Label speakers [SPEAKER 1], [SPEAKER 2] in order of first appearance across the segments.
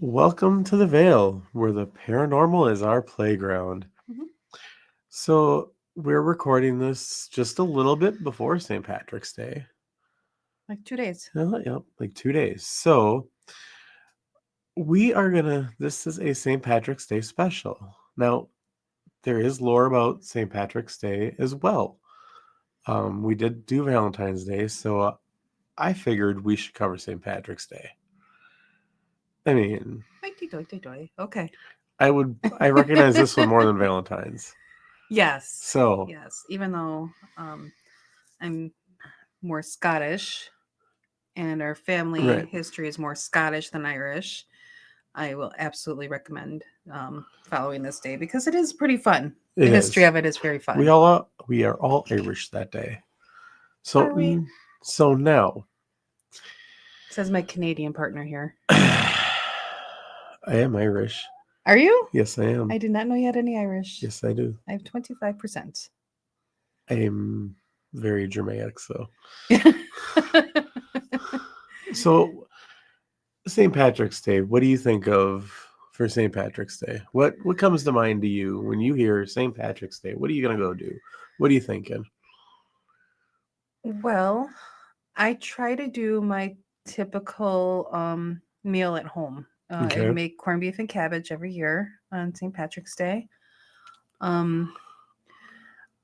[SPEAKER 1] Welcome to the Vale, where the paranormal is our playground.
[SPEAKER 2] Mhm.
[SPEAKER 1] So, we're recording this just a little bit before St. Patrick's Day.
[SPEAKER 2] Like 2 days.
[SPEAKER 1] Yep, like 2 days. So, this is a St. Patrick's Day special. Now, there is lore about St. Patrick's Day as well. We did do Valentine's Day, so I figured we should cover St. Patrick's Day. I mean,
[SPEAKER 2] Okay.
[SPEAKER 1] I recognize this one more than Valentine's.
[SPEAKER 2] Yes.
[SPEAKER 1] So,
[SPEAKER 2] Yes. Even though I'm more Scottish and our family
[SPEAKER 1] right.
[SPEAKER 2] history is more Scottish than Irish, I will absolutely recommend following this day because it is pretty fun. The
[SPEAKER 1] It
[SPEAKER 2] history
[SPEAKER 1] is.
[SPEAKER 2] of it is very fun.
[SPEAKER 1] We are all Irish that day. So
[SPEAKER 2] Are we?
[SPEAKER 1] so now
[SPEAKER 2] Says my Canadian partner here.
[SPEAKER 1] I am Irish.
[SPEAKER 2] Are you?
[SPEAKER 1] Yes, I am.
[SPEAKER 2] I did not know you had any Irish.
[SPEAKER 1] Yes, I do.
[SPEAKER 2] I have 25%.
[SPEAKER 1] I am very Germanic, so so St. Patrick's Day. What do you think of for St. Patrick's Day? What comes to mind to you when you hear St. Patrick's Day? What are you gonna go do? What are you thinking?
[SPEAKER 2] Well, I try to do my typical meal at home. I
[SPEAKER 1] Okay.
[SPEAKER 2] make corned beef and cabbage every year on St. Patrick's Day. Um,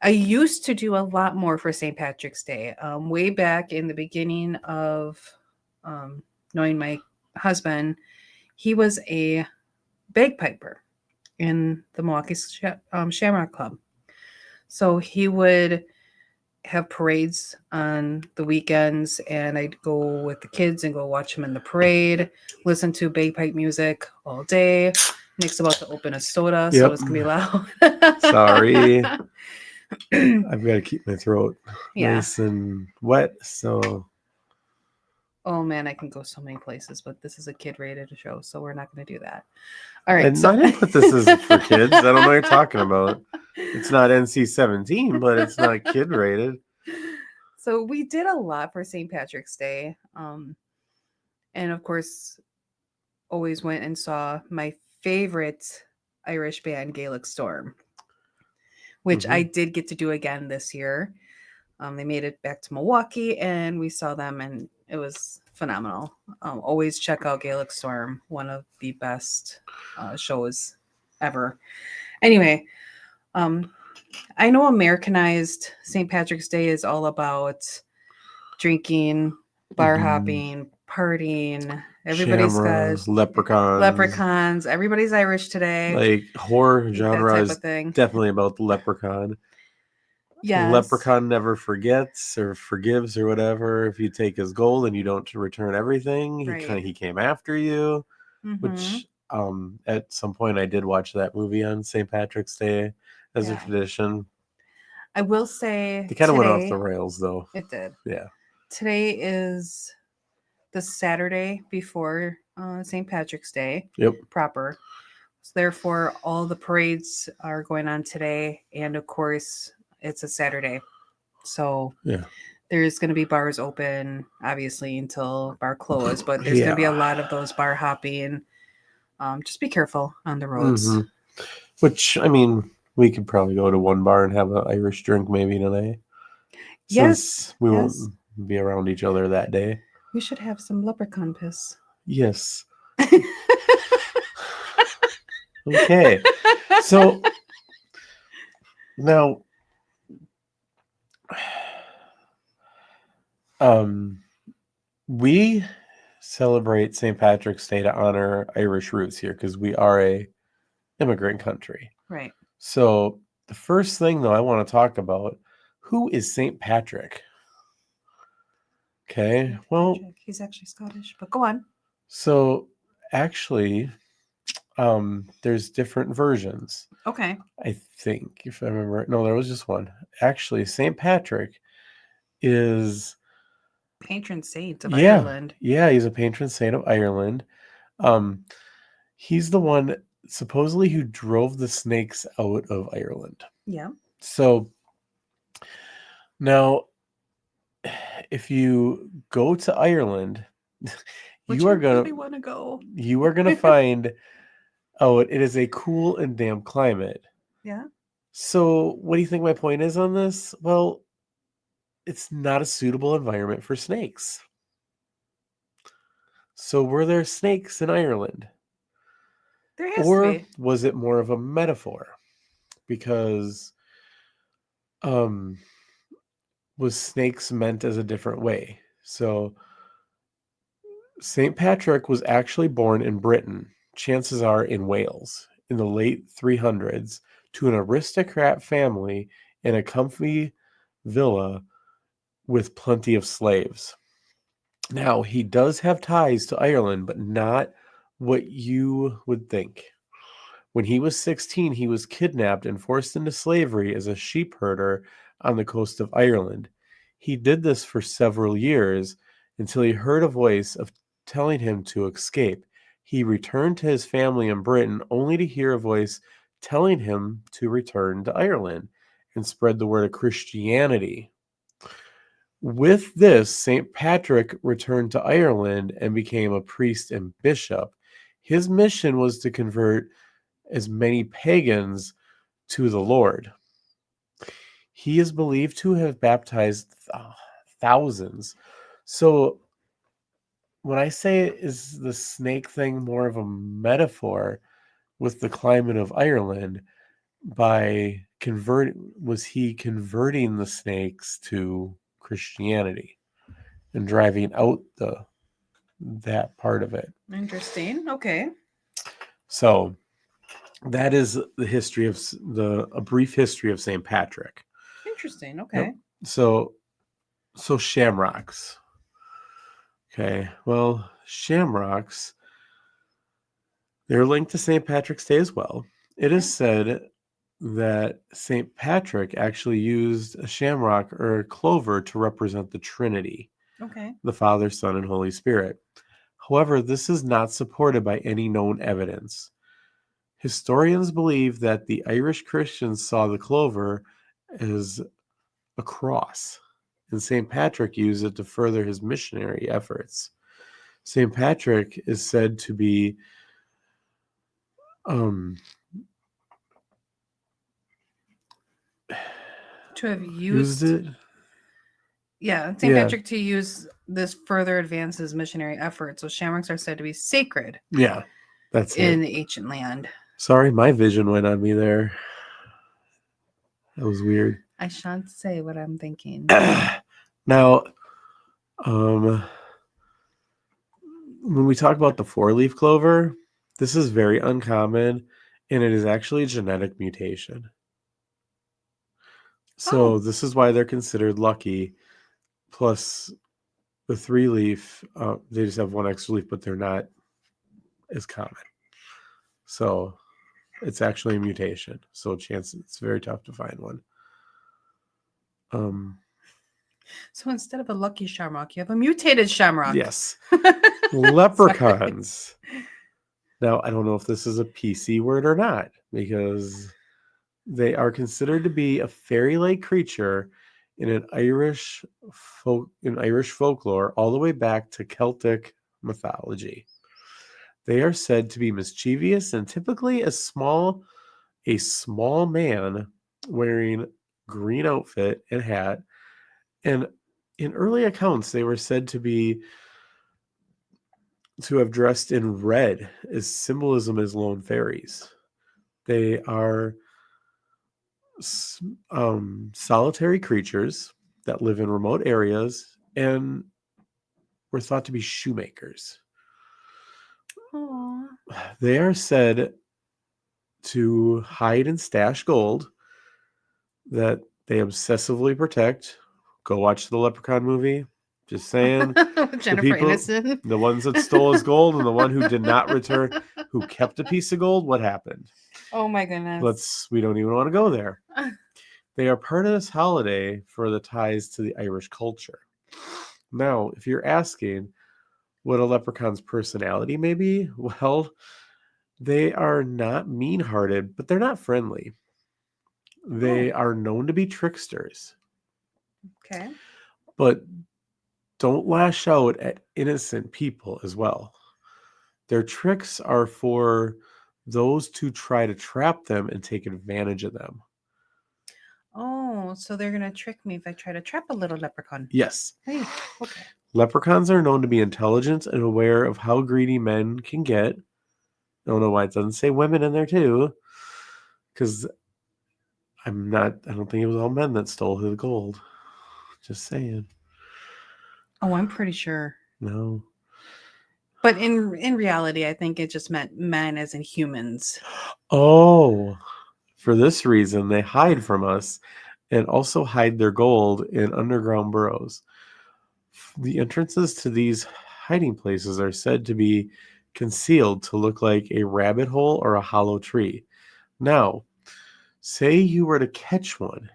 [SPEAKER 2] I used to do a lot more for St. Patrick's Day. Way back in the beginning of um, knowing my husband, he was a bagpiper in the Milwaukee Shamrock Club. So he would have parades on the weekends, and I'd go with the kids and go watch them in the parade, listen to bagpipe music all day. Nick's about to open a soda, so
[SPEAKER 1] Yep.
[SPEAKER 2] it's gonna be loud.
[SPEAKER 1] Sorry. I've got to keep my throat
[SPEAKER 2] Yeah.
[SPEAKER 1] nice and wet, so
[SPEAKER 2] Oh man, I can go so many places, but this is a kid-rated show, so we're not going to do that. All right.
[SPEAKER 1] and I didn't put this as for kids. I don't know what you're talking about. It's not NC-17, but it's not kid rated.
[SPEAKER 2] So we did a lot for St. Patrick's Day, and of course, always went and saw my favorite Irish band, Gaelic Storm, which I did get to do again this year. They made it back to Milwaukee, and we saw them, and it was phenomenal. Always check out Gaelic Storm, one of the best shows ever. Anyway, um, I know Americanized St. Patrick's Day is all about drinking, bar hopping, partying. Everybody's
[SPEAKER 1] Shamra,
[SPEAKER 2] got
[SPEAKER 1] leprechauns.
[SPEAKER 2] leprechauns. Everybody's Irish today.
[SPEAKER 1] Like horror
[SPEAKER 2] Like that
[SPEAKER 1] genre
[SPEAKER 2] type of
[SPEAKER 1] is
[SPEAKER 2] thing.
[SPEAKER 1] definitely about the leprechaun. The
[SPEAKER 2] Yes.
[SPEAKER 1] leprechaun never forgets or forgives or whatever. If you take his gold and you don't return everything,
[SPEAKER 2] Right.
[SPEAKER 1] he came after you.
[SPEAKER 2] Mm-hmm.
[SPEAKER 1] Which at some point I did watch that movie on St. Patrick's Day as a
[SPEAKER 2] Yeah.
[SPEAKER 1] tradition.
[SPEAKER 2] I will say
[SPEAKER 1] They kind of went off the
[SPEAKER 2] today
[SPEAKER 1] rails though.
[SPEAKER 2] it did.
[SPEAKER 1] Yeah.
[SPEAKER 2] Today is the Saturday before St. Patrick's Day
[SPEAKER 1] Yep.
[SPEAKER 2] proper. So therefore, all the parades are going on today, and of course, it's a Saturday. So
[SPEAKER 1] Yeah.
[SPEAKER 2] there's going to be bars open, obviously, until bar close, but there's going to be a lot of those bar hopping. Just be careful on the roads.
[SPEAKER 1] Which, I mean, we could probably go to one bar and have an Irish drink maybe today,
[SPEAKER 2] Yes,
[SPEAKER 1] since we
[SPEAKER 2] yes.
[SPEAKER 1] won't be around each other that day.
[SPEAKER 2] We should have some leprechaun piss.
[SPEAKER 1] Yes. Okay. So now, we celebrate St. Patrick's Day to honor Irish roots here because we are a immigrant country.
[SPEAKER 2] Right.
[SPEAKER 1] So the first thing though I want to talk about, who is St. Patrick? Okay. Well,
[SPEAKER 2] Patrick. He's actually Scottish, but go on.
[SPEAKER 1] so actually, there's different versions.
[SPEAKER 2] Okay.
[SPEAKER 1] I think, if I remember, no, there was just one. Actually, St. Patrick is
[SPEAKER 2] Patron saint of Ireland.
[SPEAKER 1] yeah, he's a patron saint of Ireland. Um, he's the one supposedly who drove the snakes out of Ireland.
[SPEAKER 2] Yeah.
[SPEAKER 1] So now, if you go to Ireland,
[SPEAKER 2] Which
[SPEAKER 1] you
[SPEAKER 2] I
[SPEAKER 1] are
[SPEAKER 2] really
[SPEAKER 1] gonna
[SPEAKER 2] want to go.
[SPEAKER 1] find oh, it is a cool and damp climate.
[SPEAKER 2] Yeah.
[SPEAKER 1] So, what do you think my point is on this? Well, it's not a suitable environment for snakes. So, were there snakes in Ireland?
[SPEAKER 2] There has to
[SPEAKER 1] Or
[SPEAKER 2] be.
[SPEAKER 1] was it more of a metaphor? Because um was snakes meant as a different way? So, St. Patrick was actually born in Britain, chances are in Wales, in the late 300s to an aristocrat family in a comfy villa with plenty of slaves. Now, he does have ties to Ireland, but not what you would think. When he was 16, he was kidnapped and forced into slavery as a sheep herder on the coast of Ireland. He did this for several years until he heard a voice of telling him to escape. He returned to his family in Britain only to hear a voice telling him to return to Ireland and spread the word of Christianity. With this, St. Patrick returned to Ireland and became a priest and bishop. His mission was to convert as many pagans to the Lord. He is believed to have baptized thousands. So, when I say is the snake thing more of a metaphor with the climate of Ireland, by was he converting the snakes to Christianity and driving out that part of it.
[SPEAKER 2] Interesting. Okay.
[SPEAKER 1] So that is the history of a brief history of St. Patrick.
[SPEAKER 2] Interesting. Okay.
[SPEAKER 1] Yep. So shamrocks. Okay. Well, shamrocks, they're linked to St. Patrick's Day as well. It is said that St. Patrick actually used a shamrock or a clover to represent the Trinity,
[SPEAKER 2] Okay.
[SPEAKER 1] the Father, Son, and Holy Spirit. However, this is not supported by any known evidence. Historians believe that the Irish Christians saw the clover as a cross, and St. Patrick used it to further his missionary efforts. St. Patrick is said to be um,
[SPEAKER 2] To have
[SPEAKER 1] used
[SPEAKER 2] used,
[SPEAKER 1] it.
[SPEAKER 2] yeah, St.
[SPEAKER 1] Yeah,
[SPEAKER 2] Patrick to use this further advances missionary efforts. So shamrocks are said to be sacred
[SPEAKER 1] yeah, that's
[SPEAKER 2] in
[SPEAKER 1] it.
[SPEAKER 2] the ancient land.
[SPEAKER 1] Sorry, my vision went on me there. That was weird.
[SPEAKER 2] I shan't say what I'm thinking.
[SPEAKER 1] Now, um, when we talk about the four-leaf clover, this is very uncommon, and it is actually a genetic mutation. So
[SPEAKER 2] Oh,
[SPEAKER 1] this is why they're considered lucky. Plus, the three-leaf, they just have one extra leaf, but they're not as common. So it's actually a mutation. So it's very tough to find one.
[SPEAKER 2] so instead of a lucky shamrock, you have a mutated shamrock.
[SPEAKER 1] Yes.
[SPEAKER 2] Sorry.
[SPEAKER 1] Leprechauns. Now, I don't know if this is a PC word or not, because they are considered to be a fairy-like creature in Irish folklore all the way back to Celtic mythology. They are said to be mischievous and typically a small man wearing green outfit and hat. And in early accounts, they were said to have dressed in red as symbolism as lone fairies. They are solitary creatures that live in remote areas and were thought to be shoemakers.
[SPEAKER 2] Aww.
[SPEAKER 1] They are said to hide and stash gold that they obsessively protect. Go watch the Leprechaun movie. Just saying.
[SPEAKER 2] Jennifer Aniston.
[SPEAKER 1] The ones that stole his gold and the one who did not return, who kept a piece of gold, what happened?
[SPEAKER 2] Oh my goodness.
[SPEAKER 1] We don't even want to go there. They are part of this holiday for the ties to the Irish culture. Now, if you're asking what a leprechaun's personality may be, well, they are not mean hearted, but they're not friendly. They are known to be tricksters,
[SPEAKER 2] Okay.
[SPEAKER 1] but don't lash out at innocent people as well. Their tricks are for those to try to trap them and take advantage of them.
[SPEAKER 2] Oh, so they're gonna trick me if I try to trap a little leprechaun.
[SPEAKER 1] Yes.
[SPEAKER 2] Hey, okay.
[SPEAKER 1] Leprechauns are known to be intelligent and aware of how greedy men can get. I don't know why it doesn't say women in there too. Because I don't think it was all men that stole the gold. Just saying.
[SPEAKER 2] Oh, I'm pretty sure.
[SPEAKER 1] No.
[SPEAKER 2] But in reality, I think it just meant men as in humans.
[SPEAKER 1] Oh, for this reason, they hide from us and also hide their gold in underground burrows. The entrances to these hiding places are said to be concealed to look like a rabbit hole or a hollow tree. Now, say you were to catch one.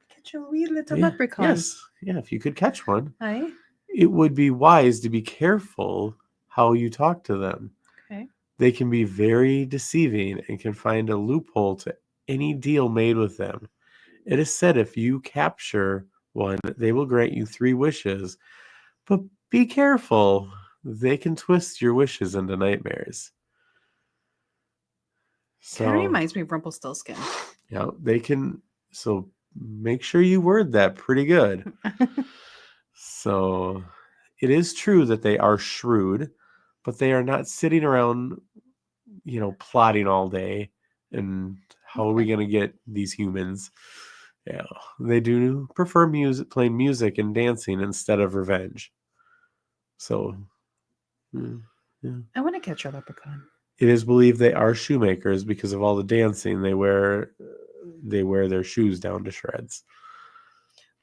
[SPEAKER 2] Catch a wee little
[SPEAKER 1] Yeah,
[SPEAKER 2] leprechaun.
[SPEAKER 1] yes. Yeah, if you could catch one,
[SPEAKER 2] Hi.
[SPEAKER 1] it would be wise to be careful how you talk to them.
[SPEAKER 2] Okay.
[SPEAKER 1] They can be very deceiving and can find a loophole to any deal made with them. It is said if you capture one, they will grant you 3 wishes, but be careful. They can twist your wishes into nightmares.
[SPEAKER 2] Kind of
[SPEAKER 1] So,
[SPEAKER 2] reminds me of Rumpelstiltskin.
[SPEAKER 1] yeah, they can. So, make sure you word that pretty good. So, it is true that they are shrewd, but they are not sitting around, plotting all day. And how are we
[SPEAKER 2] Okay.
[SPEAKER 1] going to get these humans? Yeah, they do prefer playing music and dancing instead of revenge. So, yeah.
[SPEAKER 2] I want to catch a leprechaun.
[SPEAKER 1] It is believed they are shoemakers because of all the dancing they wear. They wear their shoes down to shreds.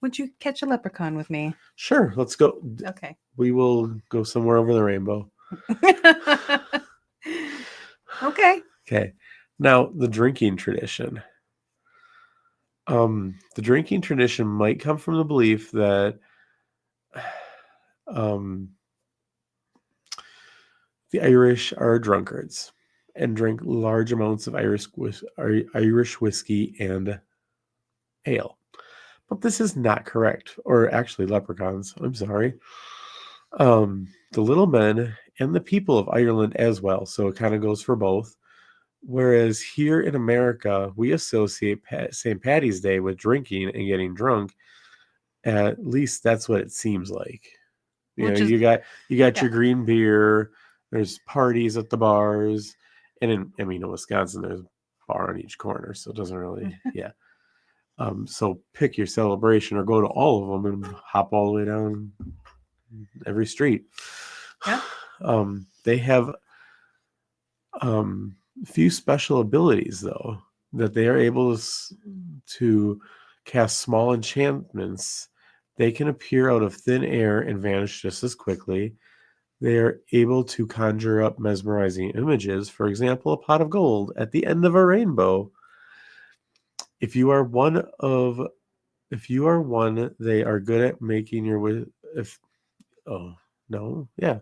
[SPEAKER 2] Would you catch a leprechaun with me?
[SPEAKER 1] Sure, let's go.
[SPEAKER 2] Okay.
[SPEAKER 1] We will go somewhere over the rainbow.
[SPEAKER 2] Okay.
[SPEAKER 1] Okay. Now, the drinking tradition. The drinking tradition might come from the belief that the Irish are drunkards and drink large amounts of Irish whiskey and ale. But this is not correct, or actually leprechauns. I'm sorry. The little men and the people of Ireland as well. So it kind of goes for both. Whereas here in America, we associate St. Patty's Day with drinking and getting drunk. At least that's what it seems like.
[SPEAKER 2] Which is
[SPEAKER 1] You got
[SPEAKER 2] yeah.
[SPEAKER 1] your green beer. There's parties at the bars, and in Wisconsin, there's a bar on each corner, so it doesn't really, yeah. So pick your celebration or go to all of them and hop all the way down every street.
[SPEAKER 2] Yeah.
[SPEAKER 1] They have few special abilities though that they are able to cast small enchantments. They can appear out of thin air and vanish just as quickly. They are able to conjure up mesmerizing images. For example, a pot of gold at the end of a rainbow. If you are one, they are good at making your wish. Oh no, yeah.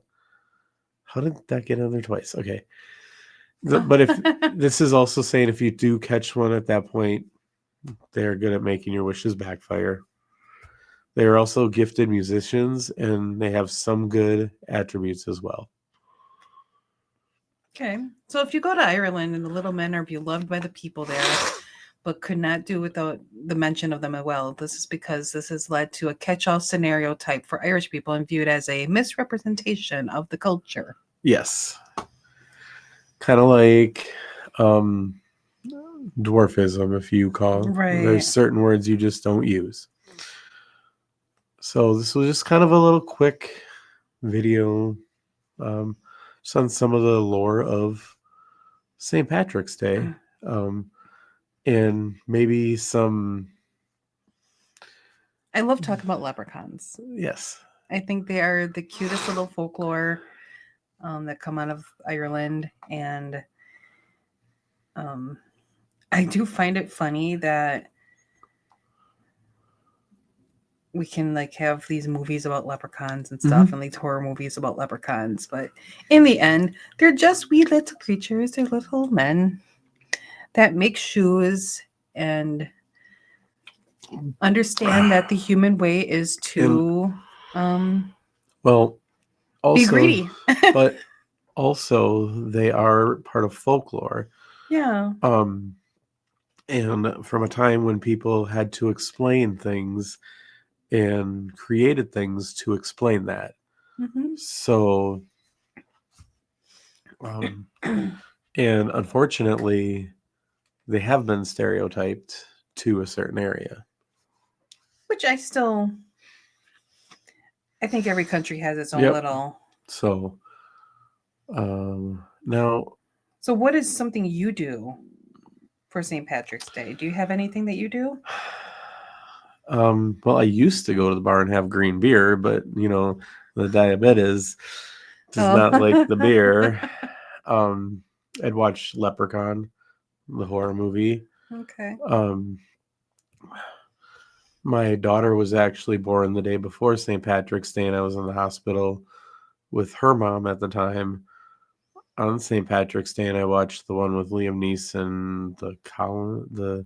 [SPEAKER 1] How did that get in there twice? Okay. But if this is also saying if you do catch one at that point, they're good at making your wishes backfire. They are also gifted musicians and they have some good attributes as well.
[SPEAKER 2] Okay. So if you go to Ireland and the little men are beloved by the people there, but could not do without the mention of them as well, this is because this has led to a catch-all scenario type for Irish people and viewed as a misrepresentation of the culture.
[SPEAKER 1] Yes. Kind of like dwarfism, if you call.
[SPEAKER 2] Right.
[SPEAKER 1] There's certain words you just don't use. So this was just kind of a little quick video just on some of the lore of St. Patrick's Day. And maybe some...
[SPEAKER 2] I love talking about leprechauns.
[SPEAKER 1] Yes.
[SPEAKER 2] I think they are the cutest little folklore that come out of Ireland. And I do find it funny that we can like have these movies about leprechauns and stuff and these horror movies about leprechauns. But in the end, they're just wee little creatures. They're little men that make shoes and understand that the human way is to
[SPEAKER 1] Well,
[SPEAKER 2] Be
[SPEAKER 1] also,
[SPEAKER 2] greedy.
[SPEAKER 1] but also they are part of folklore.
[SPEAKER 2] Yeah.
[SPEAKER 1] Um, and from a time when people had to explain things and created things to explain that.
[SPEAKER 2] Hmm.
[SPEAKER 1] So, um, and unfortunately, they have been stereotyped to a certain area.
[SPEAKER 2] Which I think every country has its own
[SPEAKER 1] Yep.
[SPEAKER 2] little.
[SPEAKER 1] So, now,
[SPEAKER 2] So, what is something you do for St. Patrick's Day? Do you have anything that you do?
[SPEAKER 1] well, I used to go to the bar and have green beer, but the diabetes does not like the
[SPEAKER 2] Oh.
[SPEAKER 1] beer. Um, I'd watch Leprechaun, the horror movie.
[SPEAKER 2] Okay.
[SPEAKER 1] Um, my daughter was actually born the day before St. Patrick's Day, and I was in the hospital with her mom at the time on St. Patrick's Day, and I watched the one with Liam Neeson, the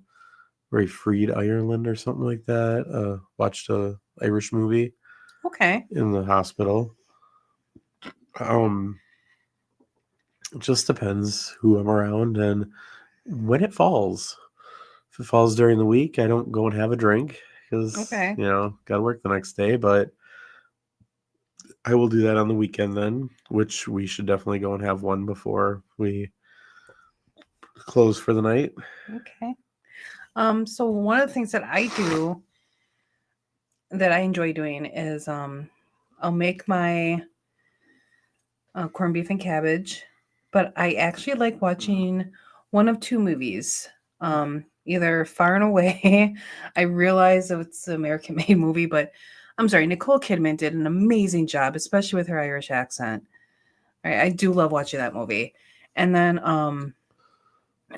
[SPEAKER 1] where he freed Ireland or something like that. Watched a Irish movie
[SPEAKER 2] Okay.
[SPEAKER 1] in the hospital. Um, it just depends who I'm around and when it falls. If it falls during the week, I don't go and have a drink because
[SPEAKER 2] Okay.
[SPEAKER 1] got to work the next day. But I will do that on the weekend then, which we should definitely go and have one before we close for the night.
[SPEAKER 2] Okay. So one of the things that I do that I enjoy doing is I'll make my corned beef and cabbage, but I actually like watching one of two movies. Either Far and Away. I realize that it's an American made movie, but I'm sorry, Nicole Kidman did an amazing job, especially with her Irish accent. I do love watching that movie. And then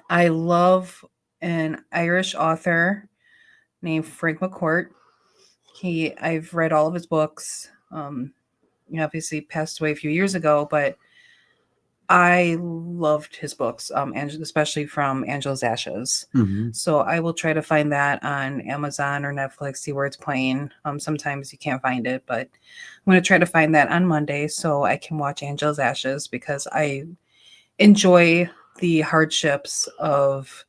[SPEAKER 2] I love an Irish author named Frank McCourt. I've read all of his books. He obviously passed away a few years ago, but I loved his books, especially from Angela's Ashes.
[SPEAKER 1] Mm-hmm.
[SPEAKER 2] So I will try to find that on Amazon or Netflix, see where it's playing. Sometimes you can't find it, but I'm going to try to find that on Monday so I can watch Angela's Ashes because I enjoy the hardships of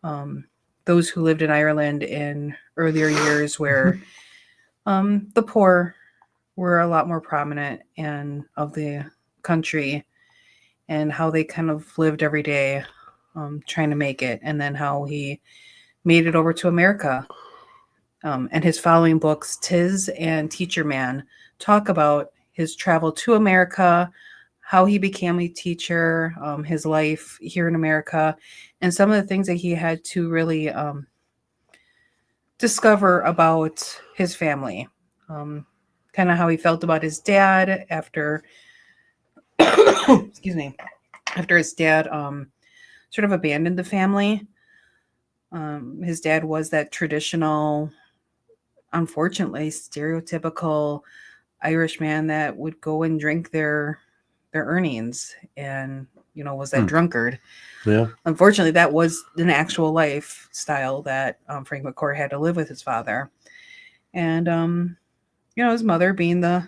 [SPEAKER 2] um, those who lived in Ireland in earlier years where the poor were a lot more prominent and of the country and how they kind of lived every day trying to make it, and then how he made it over to America. And his following books, Tis and Teacher Man, talk about his travel to America, how he became a teacher, his life here in America, and some of the things that he had to really discover about his family. Um, kind of how he felt about his dad after, excuse me, after his dad sort of abandoned the family. His dad was that traditional, unfortunately, stereotypical Irish man that would go and drink their earnings and was that drunkard.
[SPEAKER 1] Yeah.
[SPEAKER 2] Unfortunately, that was an actual lifestyle that Frank McCourt had to live with his father, and his mother being the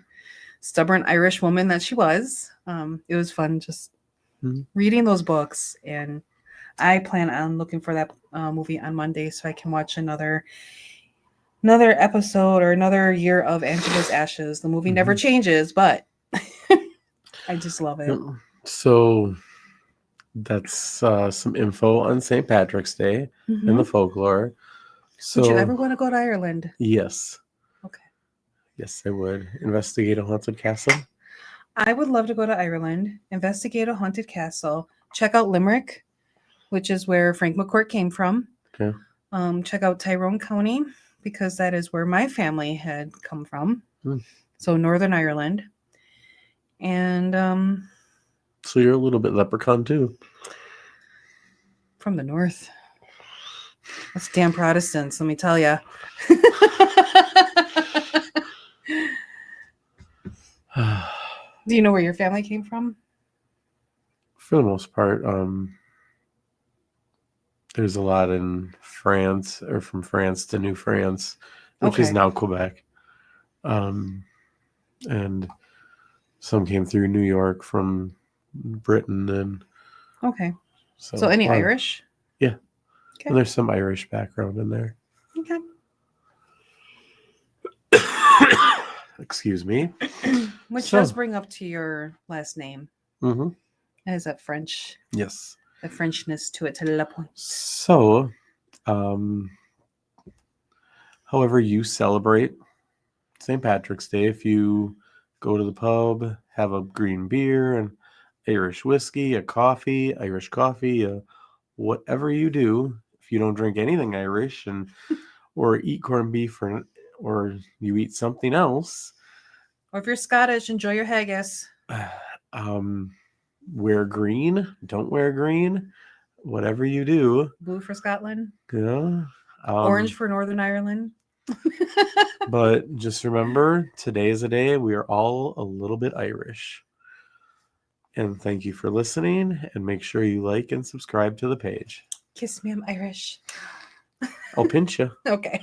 [SPEAKER 2] stubborn Irish woman that she was. It was fun just reading those books, and I plan on looking for that movie on Monday so I can watch another episode or another year of Angela's Ashes. The movie never changes, but I just love it.
[SPEAKER 1] So that's some info on St. Patrick's Day and the folklore.
[SPEAKER 2] Would you
[SPEAKER 1] So
[SPEAKER 2] ever want to go to Ireland?
[SPEAKER 1] yes,
[SPEAKER 2] Okay.
[SPEAKER 1] yes, I would investigate a haunted castle.
[SPEAKER 2] I would love to go to Ireland, investigate a haunted castle, check out Limerick, which is where Frank McCourt came from.
[SPEAKER 1] Okay.
[SPEAKER 2] Check out Tyrone County because that is where my family had come from. So Northern Ireland. And
[SPEAKER 1] so you're a little bit leprechaun too.
[SPEAKER 2] from the north. That's damn Protestants, let me tell you. Do you know where your family came from?
[SPEAKER 1] For the most part, there's a lot in France or from France to New France, which is
[SPEAKER 2] Okay.
[SPEAKER 1] now Quebec. and some came through New York from Britain, and
[SPEAKER 2] Okay.
[SPEAKER 1] so,
[SPEAKER 2] So any
[SPEAKER 1] a lot of-
[SPEAKER 2] Irish?
[SPEAKER 1] Yeah.
[SPEAKER 2] Okay.
[SPEAKER 1] And there's some Irish background in there.
[SPEAKER 2] Okay.
[SPEAKER 1] Excuse me.
[SPEAKER 2] Which
[SPEAKER 1] So-
[SPEAKER 2] does bring up to your last name.
[SPEAKER 1] Mm-hmm.
[SPEAKER 2] It has that French,
[SPEAKER 1] Yes.
[SPEAKER 2] the Frenchness to it, to la point.
[SPEAKER 1] So, however you celebrate St. Patrick's Day, if you go to the pub, have a green beer and Irish whiskey, a coffee, Irish coffee, whatever you do, if you don't drink anything Irish and or eat corned beef or you eat something else,
[SPEAKER 2] Or if you're Scottish, enjoy your haggis.
[SPEAKER 1] wear green, don't wear green, whatever you do,
[SPEAKER 2] Blue for Scotland.
[SPEAKER 1] you know.
[SPEAKER 2] Orange for Northern Ireland.
[SPEAKER 1] But just remember, today is a day we are all a little bit Irish. And thank you for listening, and make sure you like and subscribe to the page.
[SPEAKER 2] Kiss me, I'm Irish.
[SPEAKER 1] I'll pinch you.
[SPEAKER 2] Okay.